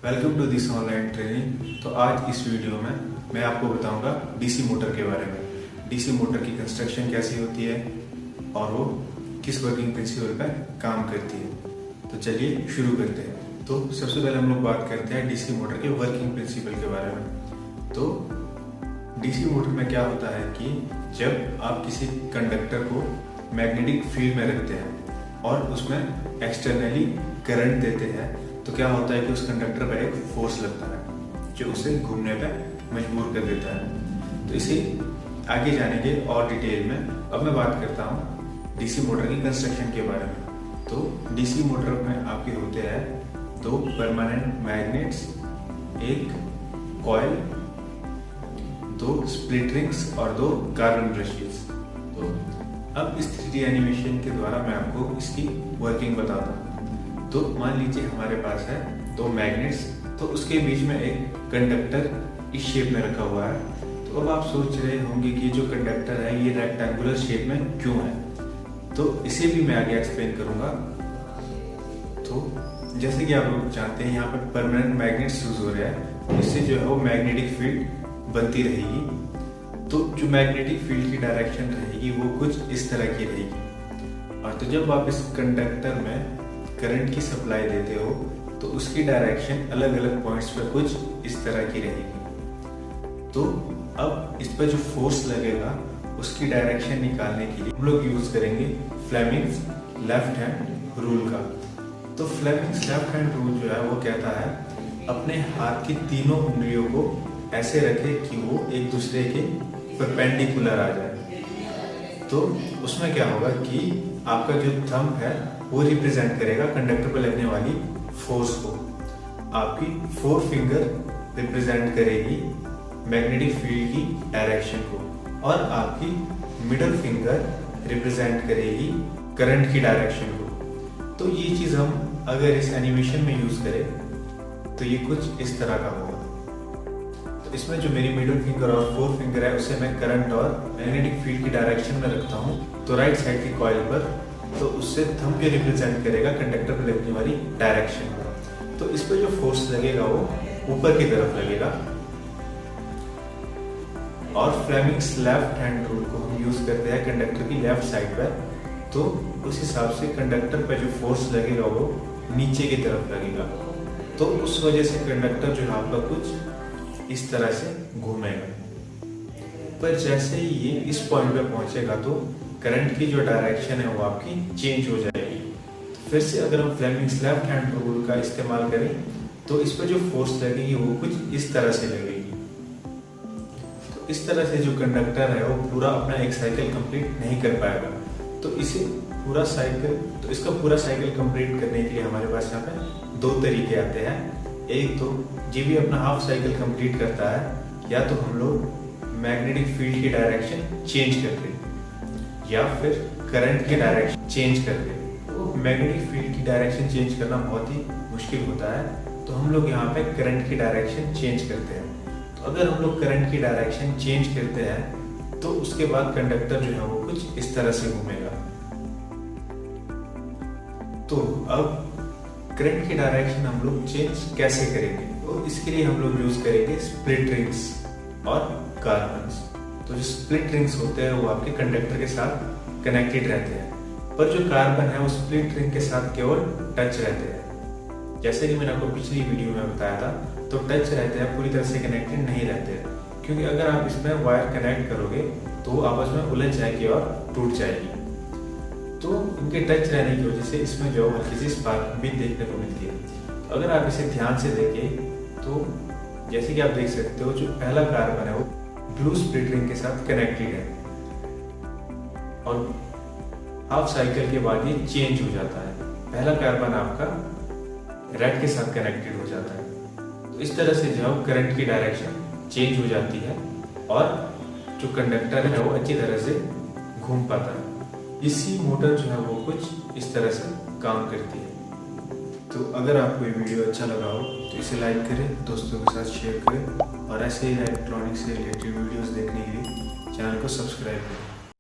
Welcome to this online training. तो आज इस वीडियो में मैं आपको बताऊंगा डीसी मोटर के बारे में। डीसी मोटर की कंस्ट्रक्शन कैसी होती है और वो किस वर्किंग प्रिंसिपल पर काम करती है। तो चलिए शुरू करते हैं। तो सबसे पहले हम लोग बात करते हैं डीसी मोटर के वर्किंग प्रिंसिपल के बारे में। तो डीसी मोटर में क्या होता है कि जब आप किसी कंडक्टर को मैग्नेटिक फील्ड में रखते हैं और उसमें एक्सटर्नली करंट देते हैं तो क्या होता है कि उस कंडक्टर पर एक फोर्स लगता है जो उसे घूमने पर मजबूर कर देता है। तो इसे आगे जानेंगे और डिटेल में। अब मैं बात करता हूँ डीसी मोटर की कंस्ट्रक्शन के बारे में। तो डीसी मोटर में आपके होते हैं दो परमानेंट मैग्नेट्स, एक कॉइल, दो स्प्लिट रिंग्स और दो कार्बन ब्रशेस। तो अब इस 3D एनिमेशन के द्वारा मैं आपको इसकी वर्किंग बताता हूँ। तो मान लीजिए हमारे पास है दो मैग्नेट्स, तो उसके बीच में एक कंडक्टर इस शेप में रखा हुआ है। तो अब आप सोच रहे होंगे कि जो कंडक्टर है ये रेक्टेंगुलर शेप में क्यों है। तो इसे भी मैं आगे एक्सप्लेन करूंगा। तो जैसे कि आप लोग जानते हैं यहाँ पर परमानेंट मैग्नेट्स यूज हो रहा है, इससे जो है वो मैग्नेटिक फील्ड बनती रहेगी। तो जो मैग्नेटिक फील्ड की डायरेक्शन रहेगी वो कुछ इस तरह की रहेगी। और तो जब आप इस कंडक्टर में करंट की सप्लाई देते हो तो उसकी डायरेक्शन अलग अलग पॉइंट्स पर कुछ इस तरह की रहेगी। तो अब इस पर जो फोर्स लगेगा उसकी डायरेक्शन निकालने के लिए हम लोग यूज करेंगे फ्लेमिंग्स लेफ्ट हैंड रूल का। तो फ्लेमिंग्स लेफ्ट हैंड रूल जो है वो कहता है अपने हाथ की तीनों उंगलियों को ऐसे रखें कि वो एक दूसरे के परपेंडिकुलर आ जाए। तो उसमें क्या होगा कि आपका जो थंब है वो रिप्रेजेंट करेगा कंडक्टर पर लगने वाली फोर्स को, आपकी फोर फिंगर रिप्रेजेंट करेगी मैग्नेटिक फील्ड की डायरेक्शन को, और आपकी मिडल फिंगर रिप्रेजेंट करेगी करंट की डायरेक्शन को। तो ये चीज़ हम अगर इस एनिमेशन में यूज करें तो ये कुछ इस तरह का होगा। तो इसमें जो मेरी मिडिल फिंगर और फोर फिंगर है उसे मैं करंट और मैग्नेटिक फील्ड की डायरेक्शन में रखता हूँ। तो राइट साइड की कॉइल पर तो उससे थंब भी रिप्रेजेंट करेगा कंडक्टर पर लगने वाली डायरेक्शन। तो इस पर जो फोर्स लगेगा वो ऊपर की तरफ लगेगा। और फ्लेमिंग्स लेफ्ट हैंड रूल को हम यूज करते हैं कंडक्टर की लेफ्ट साइड पर। तो उस हिसाब से कंडक्टर पर जो फोर्स लगेगा वो नीचे की तरफ लगेगा। तो उस वजह से कंडक्टर जो है आपका कुछ इस तरह से घूमेगा। पर जैसे ये इस पॉइंट पे पहुंचेगा तो करंट की जो डायरेक्शन है वो आपकी चेंज हो जाएगी। तो फिर से अगर हम फ्लेमिंग्स लेफ्ट हैंड रूल का इस्तेमाल करें तो इस पर जो फोर्स लगेगी वो कुछ इस तरह से लगेगी। तो इस तरह से जो कंडक्टर है वो पूरा अपना एक साइकिल कंप्लीट नहीं कर पाएगा। तो इसे पूरा साइकिल तो इसका पूरा साइकिल कंप्लीट करने के लिए हमारे पास यहाँ पे दो तरीके आते हैं। एक तो ये भी अपना हाफ साइकिल कंप्लीट करता है, या तो हम लोग मैग्नेटिक फील्ड की डायरेक्शन चेंज करते हैं या फिर करंट की डायरेक्शन चेंज करते हैं। तो मैग्नेटिक फील्ड की डायरेक्शन चेंज करना बहुत ही मुश्किल होता है, तो हम लोग यहाँ पे करंट की डायरेक्शन चेंज करते हैं। तो अगर हम लोग करंट की डायरेक्शन चेंज करते हैं तो उसके बाद कंडक्टर जो है वो कुछ इस तरह से घूमेगा। तो अब करंट की डायरेक्शन हम लोग चेंज कैसे करेंगे? तो इसके लिए हम लोग यूज करेंगे स्प्लिट रिंग्स और कार्बन्स। तो जो स्प्लिट रिंग्स होते हैं वो आपके कंडक्टर के साथ कनेक्टेड रहते हैं, पर जो कार्बन है वो स्प्लिट रिंग के साथ केवल टच रहते हैं। जैसे कि मैंने आपको पिछली वीडियो में बताया था, तो टच रहते हैं, पूरी तरह से कनेक्टेड नहीं रहते हैं। क्योंकि अगर आप इसमें वायर कनेक्ट करोगे तो वो आपस में उलझ जाएगी और टूट जाएगी। तो इनके टच रहने की वजह से इसमें जो हल्की सी स्पार्क भी देखने को मिलती है। तो अगर आप इसे ध्यान से देखें तो जैसे कि आप देख सकते हो जो पहला कार्बन है वो ब्लू स्प्लिट रिंग के साथ कनेक्टेड है, और हाफ साइकिल के बाद ये चेंज हो जाता है। पहला कार्बन आपका रेड के साथ कनेक्टेड हो जाता है। तो इस तरह से जो करंट की डायरेक्शन चेंज हो जाती है और जो कंडक्टर है वो अच्छी तरह से घूम पाता है। इसी मोटर जो है वो कुछ इस तरह से काम करती है। तो अगर आपको ये वीडियो अच्छा लगा हो तो इसे लाइक करें, दोस्तों के साथ शेयर करें, और ऐसे ही इलेक्ट्रॉनिक्स से रिलेटेड वीडियोस देखने के लिए चैनल को सब्सक्राइब करें।